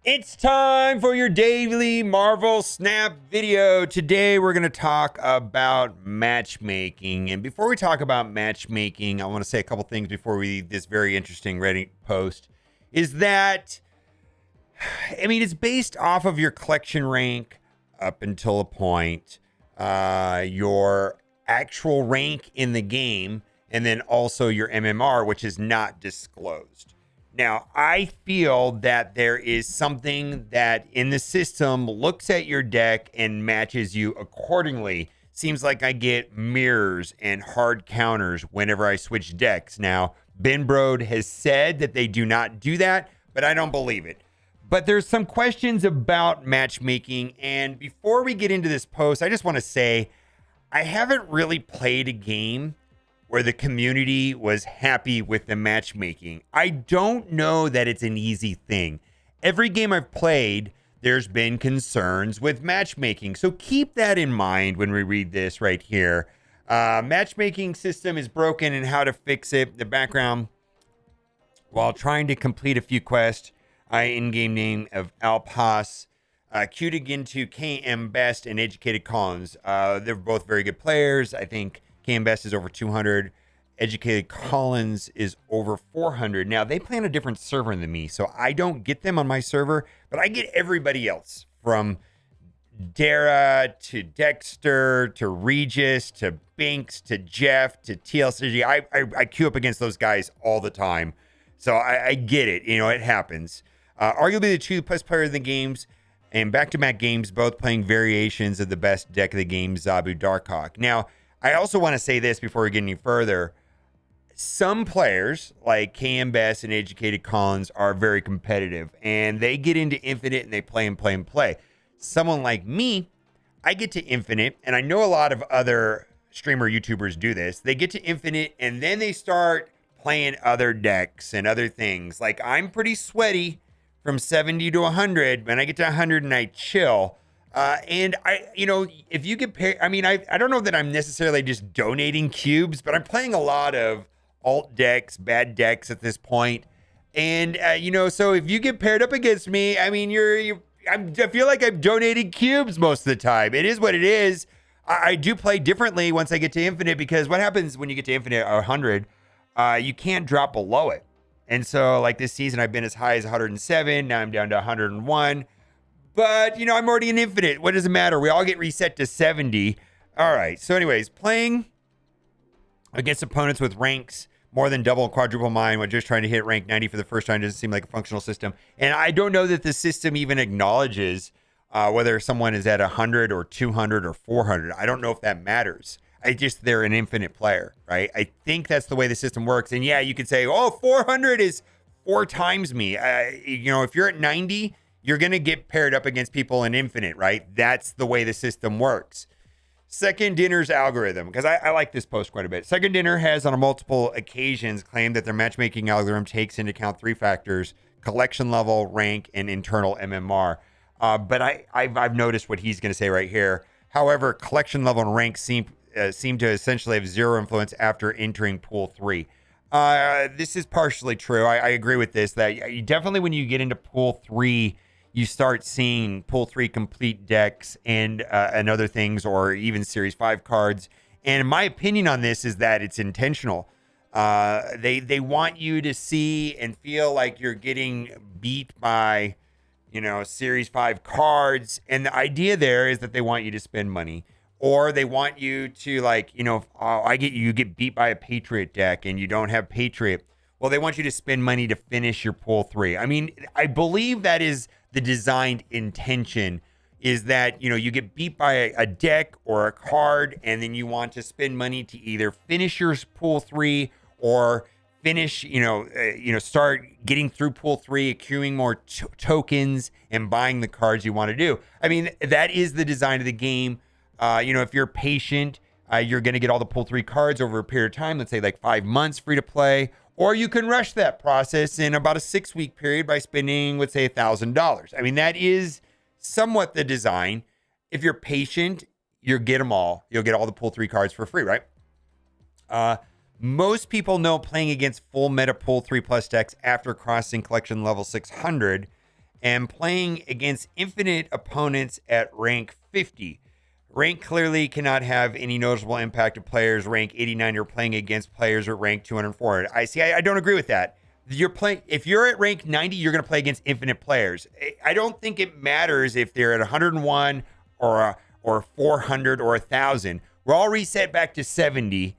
It's time for your daily Marvel Snap video. Today we're going to talk about matchmaking. And before we talk about matchmaking, I want to say a couple things before we read this very interesting Reddit post. Is that, it's based off of your collection rank up until a point, your actual rank in the game, and then also your MMR, which is not disclosed. Now, I feel that there is something that in the system looks at your deck and matches you accordingly. Seems like I get mirrors and hard counters whenever I switch decks. Now, Ben Brode has said that they do not do that, but I don't believe it. But there's some questions about matchmaking. And before we get into this post, I just want to say I haven't really played a game where the community was happy with the matchmaking. I don't know that it's an easy thing. Every game I've played, there's been concerns with matchmaking. So keep that in mind when we read this right here. Matchmaking system is broken and how to fix it. The background, while trying to complete a few quests, in-game name of Alpas, queued again to KM Best and Educated Collins. They're both very good players. I think KM Best is over 200. Educated Collins is over 400. Now, they play on a different server than me, so I don't get them on my server, but I get everybody else from Dara to Dexter to Regis to Binks to Jeff to TLCG. I queue up against those guys all the time, so I get it. It happens. Arguably the two best players in the games and back-to-back games, both playing variations of the best deck of the game, Zabu Darkhawk. Now, I also want to say this before we get any further. Some players like KM Best and Educated Collins are very competitive and they get into Infinite and they play and play and play. Someone like me, I get to Infinite, and I know a lot of other streamer YouTubers do this. They get to Infinite and then they start playing other decks and other things. Like, I'm pretty sweaty from 70 to 100. When I get to 100 and I chill. And if you get paid, I don't know that I'm necessarily just donating cubes, but I'm playing a lot of alt decks, bad decks at this point. And, so if you get paired up against me, I feel like I'm donating cubes most of the time. It is what it is. I do play differently once I get to Infinite, because what happens when you get to Infinite 100, you can't drop below it. And so like this season, I've been as high as 107. Now I'm down to 101. But, I'm already in Infinite. What does it matter? We all get reset to 70. All right. So anyways, playing against opponents with ranks more than double and quadruple mine when just trying to hit rank 90 for the first time doesn't seem like a functional system. And I don't know that the system even acknowledges whether someone is at 100 or 200 or 400. I don't know if that matters. They're an infinite player, right? I think that's the way the system works. And yeah, you could say, 400 is 4 times me. If you're at 90... you're going to get paired up against people in Infinite, right? That's the way the system works. Second Dinner's algorithm, because I like this post quite a bit. Second Dinner has on multiple occasions claimed that their matchmaking algorithm takes into account 3 factors: collection level, rank, and internal MMR. But I've noticed what he's going to say right here. However, collection level and rank seem to essentially have zero influence after entering pool 3. This is partially true. I agree with this, that you definitely, when you get into pool 3, you start seeing pool 3 complete decks and other things, or even series 5 cards. And my opinion on this is that it's intentional. They want you to see and feel like you're getting beat by, series 5 cards. And the idea there is that they want you to spend money, or they want you to you get beat by a Patriot deck and you don't have Patriot. Well, they want you to spend money to finish your pool 3. I believe that is the designed intention, is that, you get beat by a deck or a card, and then you want to spend money to either finish your pool 3 or finish, start getting through pool 3, accruing more tokens and buying the cards you want to do. That is the design of the game. If you're patient, you're going to get all the pool 3 cards over a period of time, let's say like 5 months free to play. Or you can rush that process in about a 6-week period by spending, let's say, $1,000. That is somewhat the design. If you're patient, you'll get them all. You'll get all the pool 3 cards for free, right? Most people know playing against full meta pool 3+ decks after crossing collection level 600 and playing against infinite opponents at rank 50. Rank clearly cannot have any noticeable impact of players rank 89 you're playing against players at rank 204. I don't agree with that. You're playing if you're at rank 90, you're going to play against infinite players. I don't think it matters if they're at 101 or 400 or 1,000. We're all reset back to 70.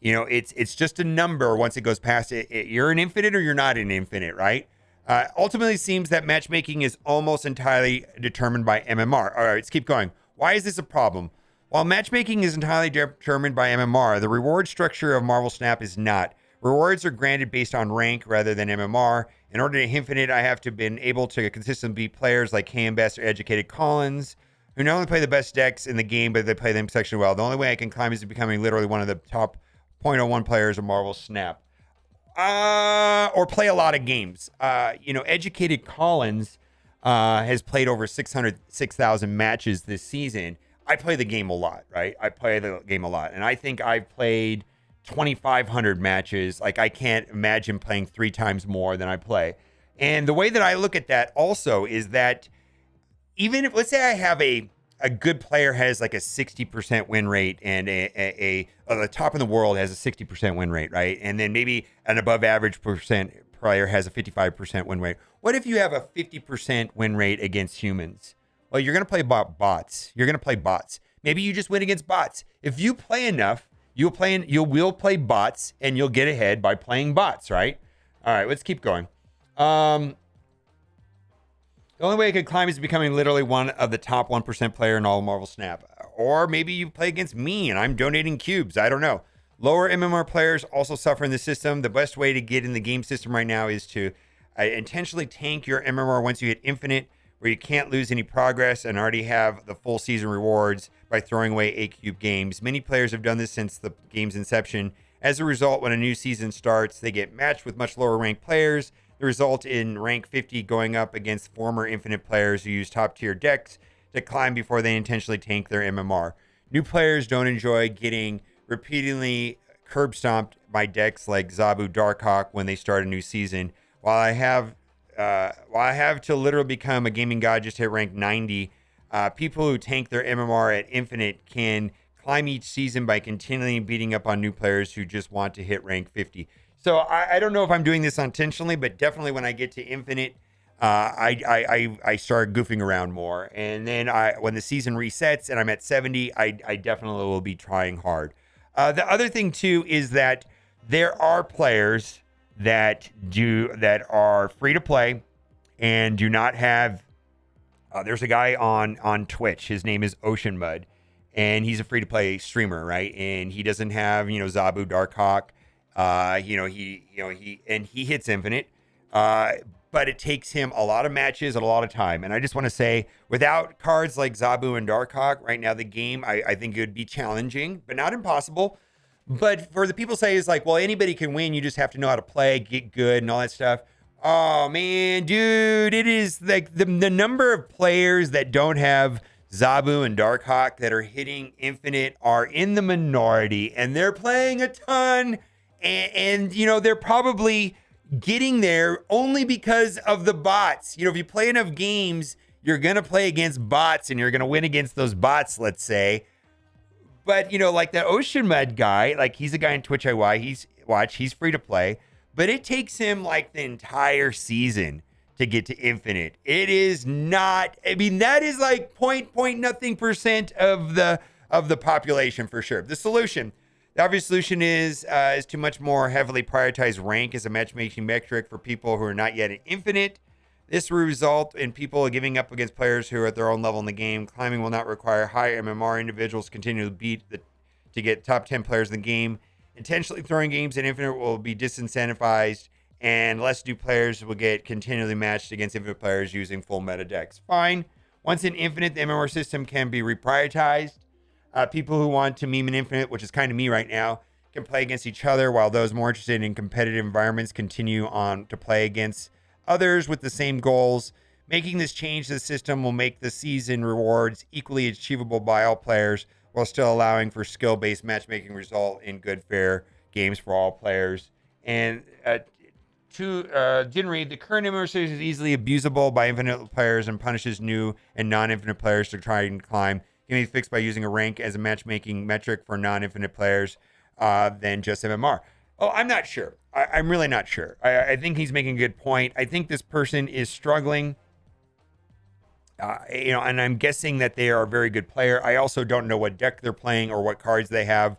You know, it's just a number once it goes past it. You're an infinite or you're not an infinite, right? Ultimately, it seems that matchmaking is almost entirely determined by MMR. All right, let's keep going. Why is this a problem? While matchmaking is entirely determined by MMR, the reward structure of Marvel Snap is not. Rewards are granted based on rank rather than MMR. In order to infinite, I have to been able to consistently beat players like KMBest or Educated Collins, who not only play the best decks in the game, but they play them exceptionally well. The only way I can climb is becoming literally one of the top 0.01 players of Marvel Snap. Or play a lot of games. Educated Collins has played over 6,000 matches this season. I play the game a lot, right? I play the game a lot. And I think I've played 2,500 matches. Like, I can't imagine playing 3 times more than I play. And the way that I look at that also is that even if, let's say I have a good player has like a 60% win rate and the top in the world has a 60% win rate, right? And then maybe an above average percent player has a 55% win rate. What if you have a 50% win rate against humans? Well, you're going to play bots. You're going to play bots. Maybe you just win against bots. If you play enough, you will play bots and you'll get ahead by playing bots, right? All right, let's keep going. The only way I could climb is becoming literally one of the top 1% player in all of Marvel Snap. Or maybe you play against me and I'm donating cubes. I don't know. Lower MMR players also suffer in the system. The best way to get in the game system right now is to intentionally tank your MMR once you hit infinite, where you can't lose any progress and already have the full season rewards by throwing away A-cube games. Many players have done this since the game's inception. As a result, when a new season starts, they get matched with much lower ranked players. The result in rank 50 going up against former infinite players who use top tier decks to climb before they intentionally tank their MMR. New players don't enjoy getting repeatedly curb stomped by decks like Zabu Darkhawk when they start a new season. While I have to literally become a gaming god just hit rank 90, people who tank their MMR at infinite can climb each season by continually beating up on new players who just want to hit rank 50. So I don't know if I'm doing this intentionally, but definitely when I get to infinite, I start goofing around more. And then when the season resets and I'm at 70, I definitely will be trying hard. The other thing too is that there are players that are free to play and do not have. There's a guy on Twitch. His name is Ocean Mud, and he's a free to play streamer, right? And he doesn't have Zabu Darkhawk. He hits infinite, but it takes him a lot of matches and a lot of time. And I just want to say, without cards like Zabu and Darkhawk right now, the game, I think it would be challenging, but not impossible. But for the people say is like, well, anybody can win. You just have to know how to play, get good, and all that stuff. Oh man, dude, it is like the number of players that don't have Zabu and Darkhawk that are hitting infinite are in the minority, and they're playing a ton. And they're probably getting there only because of the bots. If you play enough games, you're going to play against bots and you're going to win against those bots, let's say. But, like that Ocean Mud guy, like he's a guy on Twitch he's free to play, but it takes him like the entire season to get to infinite. It is not, that is like point nothing percent of the population for sure. The obvious solution is to much more heavily prioritize rank as a matchmaking metric for people who are not yet at infinite. This will result in people giving up against players who are at their own level in the game. Climbing will not require high MMR individuals continue to get top 10 players in the game. Intentionally throwing games at infinite will be disincentivized, and less new players will get continually matched against infinite players using full meta decks. Fine. Once in infinite, the MMR system can be reprioritized. People who want to meme an infinite, which is kind of me right now, can play against each other, while those more interested in competitive environments continue on to play against others with the same goals. Making this change to the system will make the season rewards equally achievable by all players, while still allowing for skill-based matchmaking result in good, fair games for all players. And Didn't read. The current MMO series is easily abusable by infinite players and punishes new and non-infinite players to try and climb. Can be fixed by using a rank as a matchmaking metric for non-infinite players than just MMR. Oh, I'm not sure. I'm really not sure. I think he's making a good point. I think this person is struggling. And I'm guessing that they are a very good player. I also don't know what deck they're playing or what cards they have.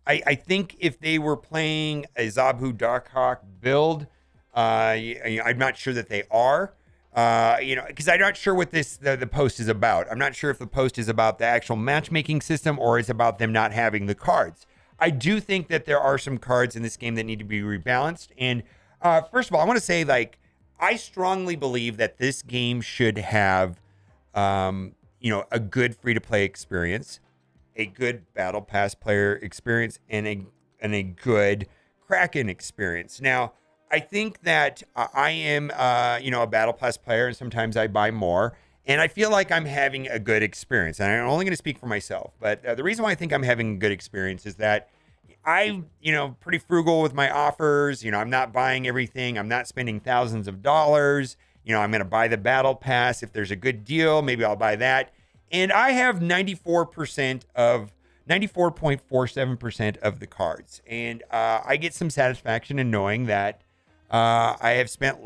I think if they were playing a Zabu Darkhawk build, I'm not sure that they are. Because I'm not sure what the post is about. I'm not sure if the post is about the actual matchmaking system or it's about them not having the cards. I do think that there are some cards in this game that need to be rebalanced. And first of all, I want to say, like, I strongly believe that this game should have, a good free-to-play experience, a good Battle Pass player experience, and a good Kraken experience. Now, I think that I am, a Battle Pass player, and sometimes I buy more, and I feel like I'm having a good experience. And I'm only going to speak for myself, but the reason why I think I'm having a good experience is that I'm, pretty frugal with my offers. I'm not buying everything. I'm not spending thousands of dollars. I'm going to buy the Battle Pass. If there's a good deal, maybe I'll buy that. And I have 94.47% of the cards. And I get some satisfaction in knowing that I have spent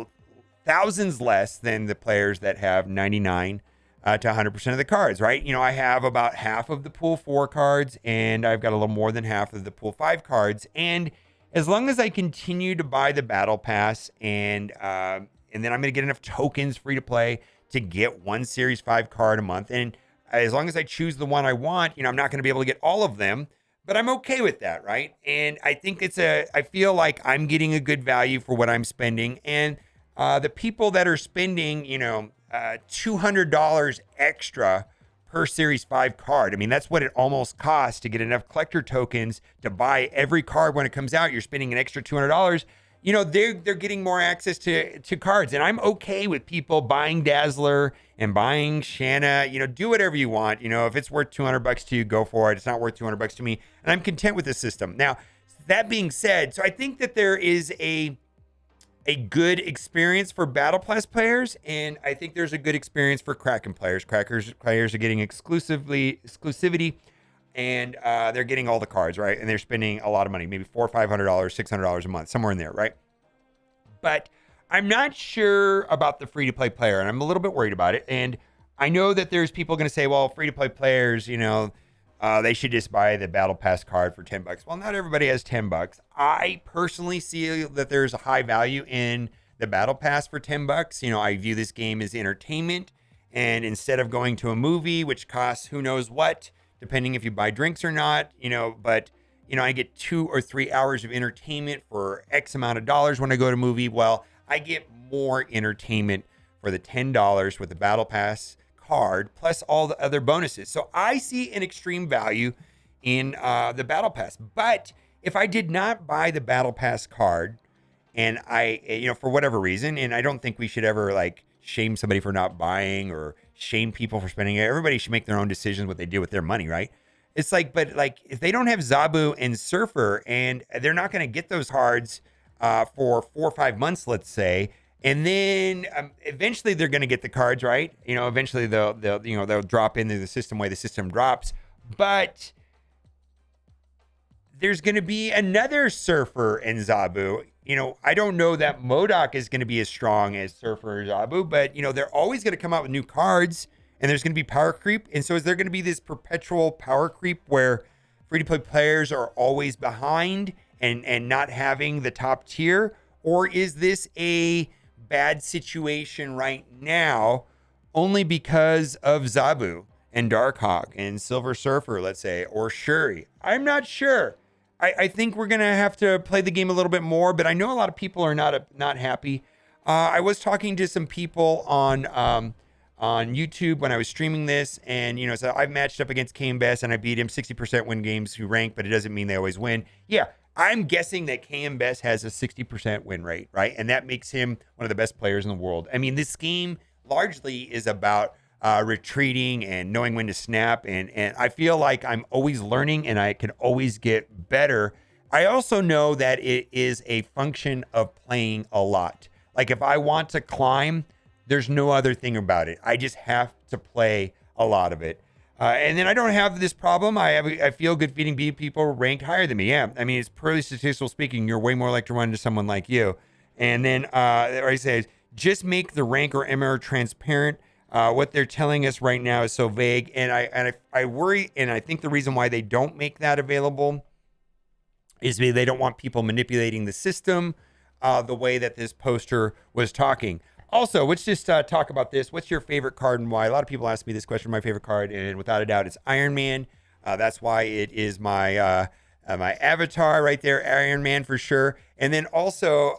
thousands less than the players that have 99 to 100% of the cards, right? I have about half of the pool 4 cards, and I've got a little more than half of the pool 5 cards. And as long as I continue to buy the Battle Pass, and then I'm going to get enough tokens free to play to get one Series 5 card a month. And as long as I choose the one I want, I'm not going to be able to get all of them, but I'm okay with that, right? And I think I feel like I'm getting a good value for what I'm spending. And the people that are spending, $200 extra per Series 5 card. I mean, that's what it almost costs to get enough collector tokens to buy every card when it comes out. You're spending an extra $200. They're getting more access to cards. And I'm okay with people buying Dazzler and buying Shanna. Do whatever you want. If it's worth $200 to you, go for it. It's not worth $200 to me. And I'm content with the system. Now, that being said, so I think that there is a good experience for Battle Pass players, and I think there's a good experience for Kraken players. Players are getting exclusivity, and they're getting all the cards, right? And they're spending a lot of money, maybe $400 or $500, $600 a month, somewhere in there, right? But I'm not sure about the free-to-play player, and I'm a little bit worried about it. And I know that there's people going to say, well, free-to-play players, they should just buy the Battle Pass card for $10. Well, not everybody has $10. I personally see that there's a high value in the Battle Pass for $10. I view this game as entertainment. And instead of going to a movie, which costs who knows what, depending if you buy drinks or not, but I get 2 or 3 hours of entertainment for X amount of dollars when I go to a movie. Well, I get more entertainment for the $10 with the Battle Pass card plus all the other bonuses. So I see an extreme value in the Battle Pass. But if I did not buy the Battle Pass card, and I, for whatever reason, and I don't think we should ever shame somebody for not buying or shame people for spending it. Everybody should make their own decisions what they do with their money, right? It's but if they don't have Zabu and Surfer, and they're not going to get those cards for 4 or 5 months, let's say, and then eventually they're going to get the cards, right? Eventually they'll drop into the system way the system drops. But there's going to be another Surfer and Zabu. I don't know that MODOK is going to be as strong as Surfer or Zabu, but they're always going to come out with new cards, and there's going to be power creep. And so is there going to be this perpetual power creep where free-to-play players are always behind and not having the top tier? Or is this a bad situation right now only because of Zabu and Darkhawk and Silver Surfer, let's say, or Shuri? I'm not sure. I think we're going to have to play the game a little bit more, but I know a lot of people are not happy. I was talking to some people on YouTube when I was streaming this, and so I've matched up against Kane Best and I beat him 60% win games who rank, but it doesn't mean they always win. Yeah, I'm guessing that KM Best has a 60% win rate, right? And that makes him one of the best players in the world. I mean, this game largely is about retreating and knowing when to snap. And I feel like I'm always learning and I can always get better I also know that it is a function of playing a lot. Like if I want to climb, there's no other thing about it. I just have to play a lot of it. And then I don't have this problem. I feel good feeding people ranked higher than me. Yeah, I mean, it's purely statistical speaking. You're way more likely to run into someone like you. And then I say, just make the rank or MR transparent. What they're telling us right now is so vague. And I worry, and I think the reason why they don't make that available is because they don't want people manipulating the system the way that this poster was talking. Also, let's just talk about this. What's your favorite card and why? A lot of people ask me this question. My favorite card, and without a doubt, it's Iron Man. That's why it is my my avatar right there, Iron Man for sure. And then also,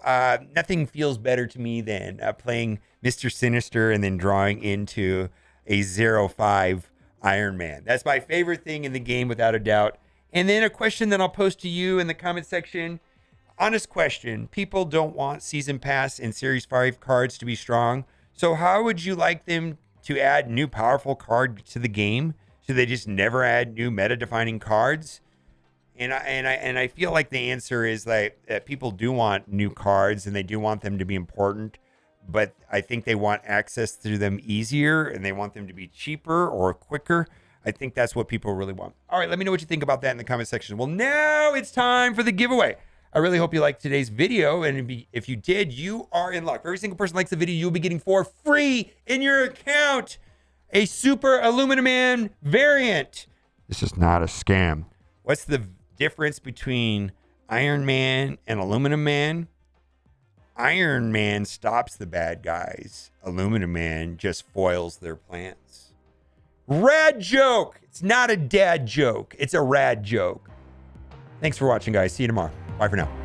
nothing feels better to me than playing Mr. Sinister and then drawing into a 0-5 Iron Man. That's my favorite thing in the game, without a doubt. And then a question that I'll post to you in the comment section. Honest question. People don't want Season Pass and Series 5 cards to be strong. So how would you like them to add new powerful card to the game? Should they just never add new meta-defining cards? And I feel like the answer is that people do want new cards and they do want them to be important. But I think they want access to them easier and they want them to be cheaper or quicker. I think that's what people really want. All right, let me know what you think about that in the comment section. Well, now it's time for the giveaway. I really hope you liked today's video, and if you did, you are in luck. For every single person who likes the video, you'll be getting for free in your account a Super Aluminum Man variant. This is not a scam. What's the difference between Iron Man and Aluminum Man? Iron Man stops the bad guys. Aluminum Man just foils their plans. Rad joke. It's not a dad joke. It's a rad joke. Thanks for watching, guys. See you tomorrow. Bye for now.